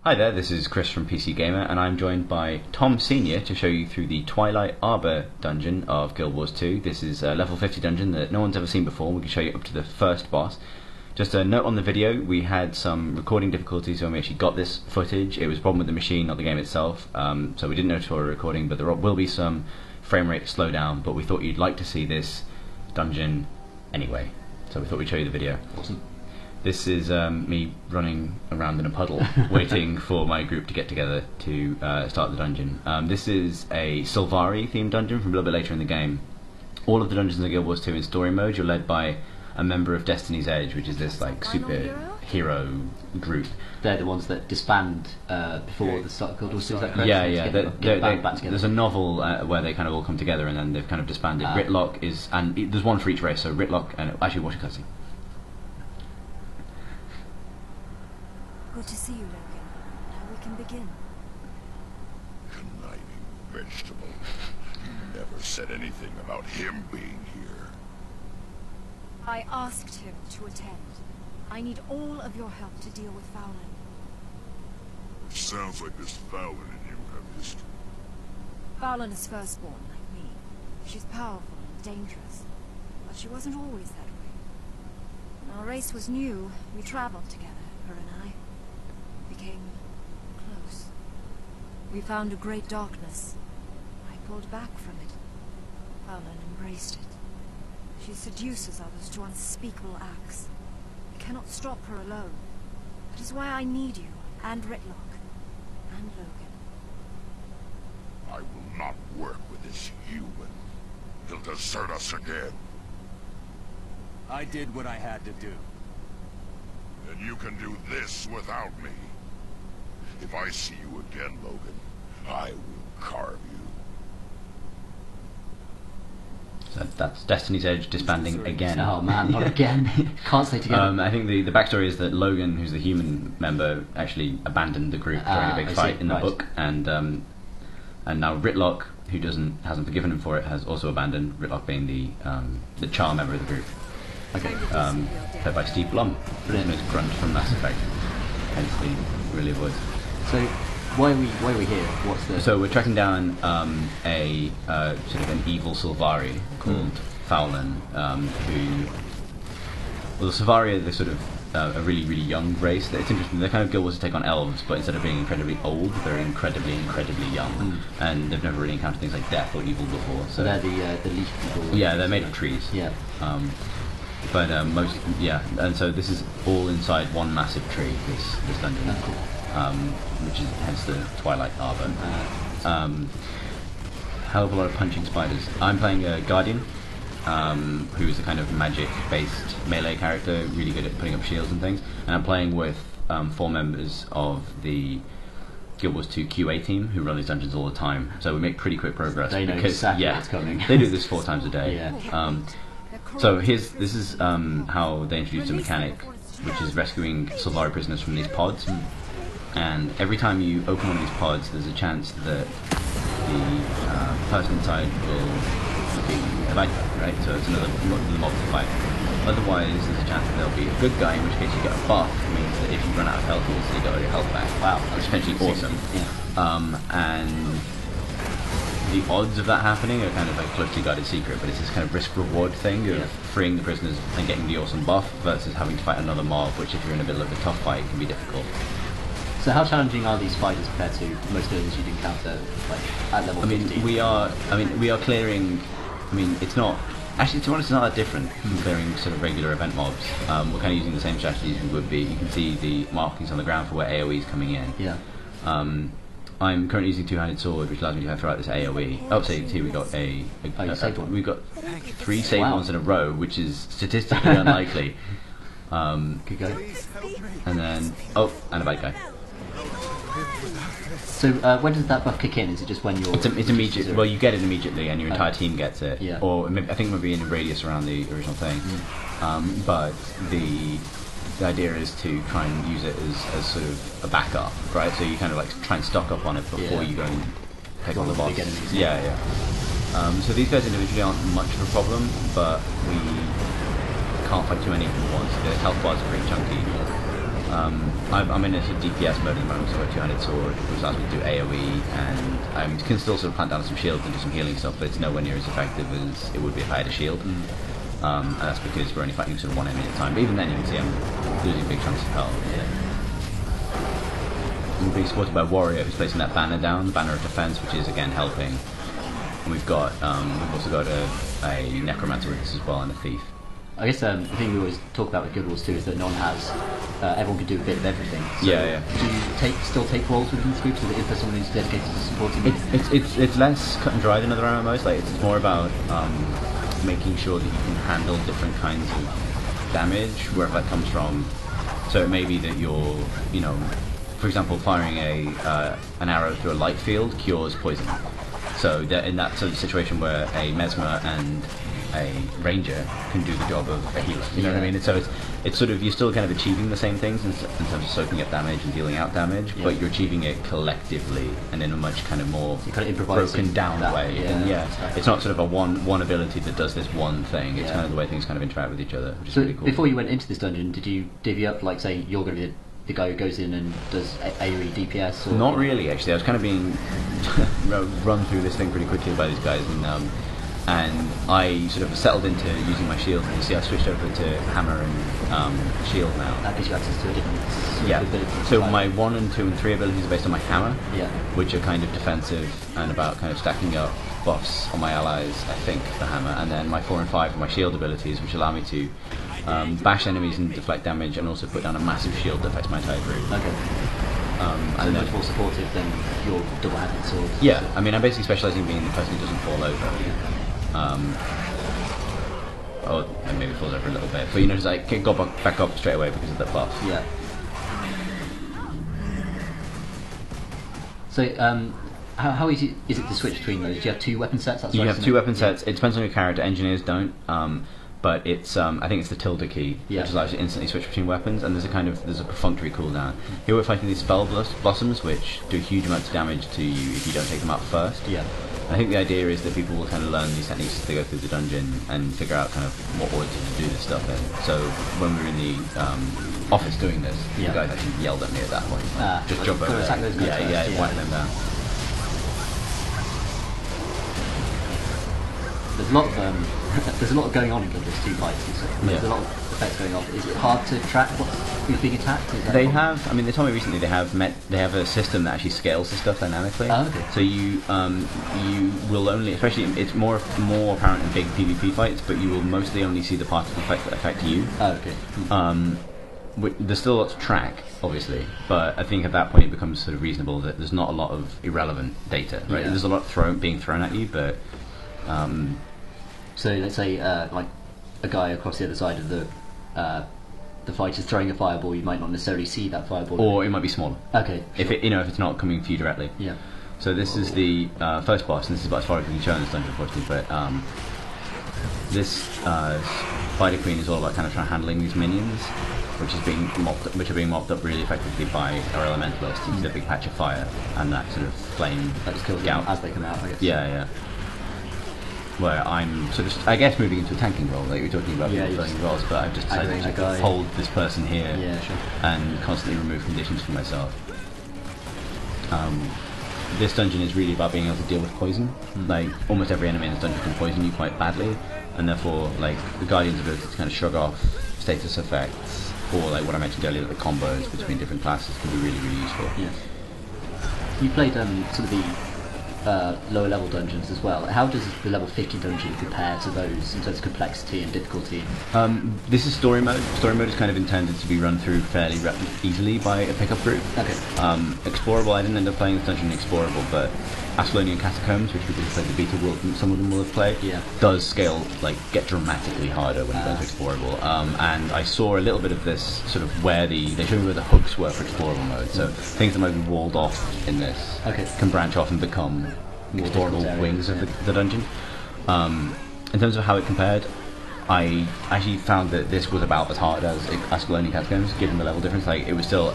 Hi there, this is Chris from PC Gamer, and I'm joined by Tom Senior to show you through the Twilight Arbor dungeon of Guild Wars 2. This is a level 50 dungeon that no one's ever seen before. We can show you up to the first boss. Just a note on the video, we had some recording difficulties when we actually got this footage. It was a problem with the machine, not the game itself, so we didn't notice we were recording, but there will be some frame rate slowdown, but we thought you'd like to see this dungeon anyway, so we thought we'd show you the video. Awesome. This is me running around in a puddle, waiting for my group to get together to start the dungeon. This is a Sylvari themed dungeon from a little bit later in the game. All of the dungeons in Guild Wars 2 in story mode, you're led by a member of Destiny's Edge, which is this like super hero group. They're the ones that disband before the start of Guild Wars 2, is that correct? Yeah. Get back together. There's a novel where they kind of all come together and then they've kind of disbanded. Ritlock is, and there's one for each race, so Ritlock and actually watch a cutscene. Good to see you, Logan. Now we can begin. Conniving vegetable. You never said anything about him being here. I asked him to attend. I need all of your help to deal with Fowlin. It sounds like this Fowlin and you have history. Fowlin is firstborn, like me. She's powerful and dangerous, but she wasn't always that way. When our race was new, we traveled together, her and I. Became close. We found a great darkness. I pulled back from it. Fowlin embraced it. She seduces others to unspeakable acts. We cannot stop her alone. That is why I need you, and Ritlock, and Logan. I will not work with this human. He'll desert us again. I did what I had to do. And you can do this without me. If I see you again, Logan, I will carve you. So that's Destiny's Edge disbanding again. Oh man, not again. Can't stay together. I think the backstory is that Logan, who's the human member, actually abandoned the group during a big fight in the book, and now Ritlock, who hasn't forgiven him for it, has also abandoned. Ritlock being the Char member of the group. Okay. Played by Steve Blum. Brilliant. It's Grunt from Mass Effect. Hence the really voice. So why are we here? What's the? So we're tracking down a sort of an evil Sylvari called Fowlin, who, well, the Sylvari are the sort of a really young race. It's interesting. They're kind of Guild Wars to take on elves, but instead of being incredibly old, they're incredibly young, and they've never really encountered things like death or evil before. So they're the leaf people. Yeah, they're made of trees. Yeah. And so this is all inside one massive tree. This dungeon. Oh, cool. Which is hence the Twilight Arbor. Hell of a lot of punching spiders. I'm playing a Guardian, who is a kind of magic-based melee character, really good at putting up shields and things. And I'm playing with 4 members of the Guild Wars 2 QA team who run these dungeons all the time. So we make pretty quick progress. They know exactly what's coming. They do this 4 times a day. Yeah. So this is how they introduced a mechanic, which is rescuing Sylvari prisoners from these pods. And every time you open one of these pods, there's a chance that the person inside will be a bad guy, right? So it's another mob to fight. Otherwise, there's a chance that there'll be a good guy, in which case you get a buff. It means that if you run out of health, you'll still get all your health back. Wow, that's potentially awesome. Yeah. And the odds of that happening are kind of like a closely guarded secret, but it's this kind of risk-reward thing of freeing the prisoners and getting the awesome buff versus having to fight another mob, which if you're in the middle of a tough fight can be difficult. So how challenging are these fighters compared to most villains you'd encounter, like at level 50? We are clearing. It's not. Actually, to be honest, it's not that different from clearing sort of regular event mobs. We're kind of using the same strategies we would be. You can see the markings on the ground for where AOE is coming in. Yeah. I'm currently using two-handed sword, which allows me to throw out this AOE. Oh, see, we got we've got 3 saved ones in a row, which is statistically unlikely. Good go. And then and a bad guy. So when does that buff kick in? Is it just when you're? It's immediate. Well, you get it immediately, and your entire team gets it. Yeah. Or I think maybe in a radius around the original thing. But the idea is to try and use it as sort of a backup, right? So you kind of like try and stock up on it before you go and take on the boss. Yeah. So these guys individually aren't much of a problem, but we can't fight too many of them at once. The health bars are pretty chunky. I'm in a sort of DPS mode at the moment, so I've got two-handed sword, which allows me to do AoE, and I can still sort of plant down some shields and do some healing stuff, but it's nowhere near as effective as it would be if I had a shield. And that's because we're only fighting sort of one enemy at a time. But even then, you can see I'm losing big chunks of health. I'm being supported by a warrior who's placing that banner down, the banner of defense, which is again helping. And we've also got a necromancer with us as well, and a thief. I guess the thing we always talk about with Guild Wars 2 is that no one has, everyone can do a bit of everything. So Yeah. do you still take roles within this group, so that if there's someone who's dedicated to supporting you? It's less cut and dried than other MMOs. Like it's more about making sure that you can handle different kinds of damage wherever that comes from. So it may be that you're, for example, firing an arrow through a light field cures poison. So that in that sort of situation where a mesmer and a ranger can do the job of a healer, you know what I mean? And so it's sort of, you're still kind of achieving the same things in terms of soaking up damage and dealing out damage, but you're achieving it collectively and in a much kind of more broken down way. It's not sort of a one ability that does this one thing. It's kind of the way things kind of interact with each other, which is really cool. Before you went into this dungeon, did you divvy up, like, say you're going to be the guy who goes in and does AoE DPS? Or not really, actually. I was kind of being run through this thing pretty quickly by these guys, and I sort of settled into using my shield. You see, I switched over to hammer and shield now. That gives you access to a different ability. So my 1 and 2 and 3 abilities are based on my hammer, which are kind of defensive and about kind of stacking up buffs on my allies, I think, the hammer. And then my 4 and 5 are my shield abilities, which allow me to bash enemies and deflect damage, and also put down a massive shield that affects my entire group. Okay. And much more supportive than your double-handed sword. Yeah, I mean, I'm basically specialising in being the person who doesn't fall over. And maybe falls over a little bit, but just like go back up straight away because of the buff. Yeah. So, how easy is it to switch between those? Do you have 2 weapon sets? You have 2 weapon sets. It depends on your character. Engineers don't. But it's I think it's the tilde key, which allows you to instantly switch between weapons, and there's a perfunctory cooldown. Here we're fighting these spell blossoms, which do huge amounts of damage to you if you don't take them out first. Yeah. I think the idea is that people will kind of learn these techniques as they go through the dungeon and figure out kind of what order to do this stuff in. So when we were in the office doing this, the guys actually yelled at me at that point. Just jump over there. Wipe them down. There's a lot going on in Guild Wars 2 fights. There's a lot of effects going on. Is it hard to track who's being attacked? They told me recently they have a system that actually scales the stuff dynamically. Oh, okay. So you will only, especially it's more apparent in big PvP fights, but you will mostly only see the particle effects that affect you. Oh, okay. There's still lots to track, obviously, but I think at that point it becomes sort of reasonable that there's not a lot of irrelevant data. Right? There's a lot being thrown at you, but. So let's say like a guy across the other side of the fight is throwing a fireball, you might not necessarily see that fireball. Or it might be smaller. Okay. Sure. If it's not coming for you directly. Yeah. So this is the first boss, and this is about as far as we can show in this dungeon, unfortunately. But this Spider Queen is all about kind of trying handling these minions, which are being mopped up really effectively by our elementalists. You see the big patch of fire and that sort of flame that just kills them as they come out, I guess. Yeah. Where I'm sort of, I guess, moving into a tanking role, like you were talking about playing roles, but I've just decided to hold this person here and constantly remove conditions for myself. This dungeon is really about being able to deal with poison. Like, almost every enemy in this dungeon can poison you quite badly, and therefore, like, the Guardian's ability to kind of shrug off status effects, or like what I mentioned earlier, the combos between different classes can be really, really useful. Yeah. You played sort of the lower level dungeons as well. How does the level 50 dungeon compare to those in terms of complexity and difficulty? This is story mode. Story mode is kind of intended to be run through fairly easily by a pickup group. Okay. Explorable, I didn't end up playing this dungeon in Explorable, but Ascalonian Catacombs, which people who played the beta will, some of them will have played, does scale, like, get dramatically harder when you go into Explorable. And I saw a little bit of this sort of where they showed me where the hooks were for Explorable mode. So things that might be walled off in this can branch off and become explorable wings of the dungeon. In terms of how it compared, I actually found that this was about as hard as Ascalonian Catacombs, given the level difference. Like, it was still, it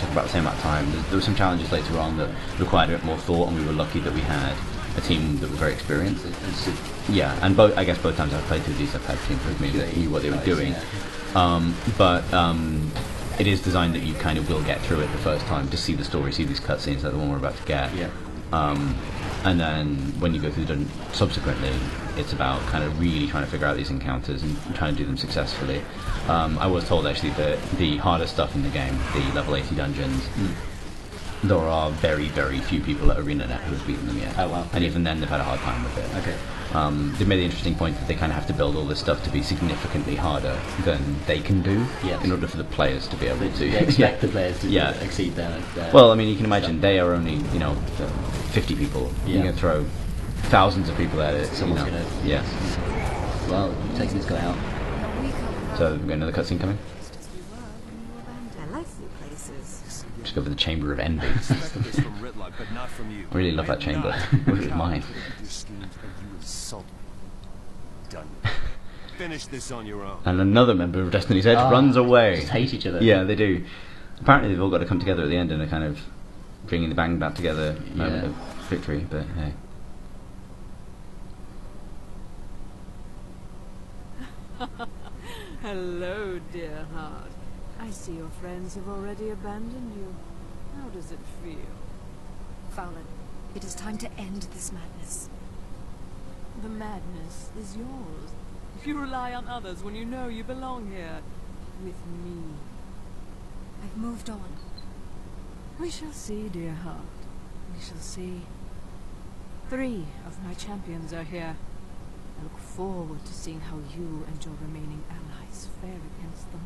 took about the same amount of time. There were some challenges later on that required a bit more thought, and we were lucky that we had a team that was very experienced. And I guess both times I've played through these, I've had teams with me that knew what they were doing. it is designed that you kind of will get through it the first time to see the story, see these cutscenes like the one we're about to get. Yeah. And then when you go through the dungeon subsequently, it's about kind of really trying to figure out these encounters and trying to do them successfully. I was told actually that the hardest stuff in the game, the level 80 dungeons, there are very, very few people at ArenaNet who have beaten them yet. Oh wow. And even then they've had a hard time with it. Okay. They made the interesting point that they kind of have to build all this stuff to be significantly harder than they can do in order for the players to be able to. They expect the players to exceed their well, I mean, you can imagine they are only 50 people. You're going to throw thousands of people at it. Someone's going to. Yeah. Well, taking this guy out. So we've got another cutscene coming. I like new places. Just go for the Chamber of Envy. Expected this from Ritlock, but not from you. I really love that chamber. Not. Wish it was mine. Your schemes and you insult me. Done. Finish this on your own. And another member of Destiny's Edge runs away. Just hate each other. Yeah, they do. Apparently they've all got to come together at the end in a kind of bringing the band back together moment of victory, but hey. Hello, dear heart. I see your friends have already abandoned you. How does it feel? Fallon, it is time to end this madness. The madness is yours. You rely on others when you know you belong here. With me. I've moved on. We shall see, dear heart. We shall see. 3 of my champions are here. I look forward to seeing how you and your remaining allies fare against them.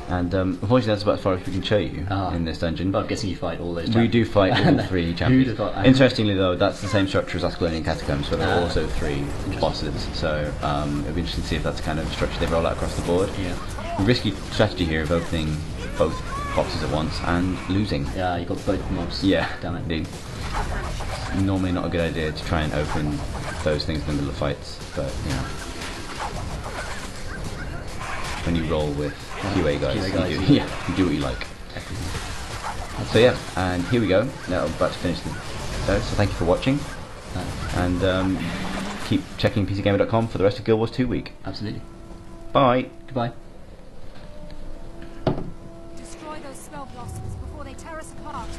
And unfortunately that's about as far as we can show you in this dungeon. But I'm guessing you fight all those We do fight all 3 champions. Interestingly though, that's the same structure as Ascalonian Catacombs, where there are also 3 bosses, so it'll be interesting to see if that's the kind of structure they roll out across the board. Yeah. Risky strategy here of opening both boxes at once and losing. Yeah, you got both mobs. Yeah, Damn it. indeed. Normally not a good idea to try and open those things in the middle of fights, but you know. When you roll with QA guys, you do what you like. So yeah, and here we go. Now I'm about to finish the episode, so thank you for watching. And keep checking PCGamer.com for the rest of Guild Wars 2 week. Absolutely. Bye. Goodbye. Destroy those spell blossoms before they tear us apart.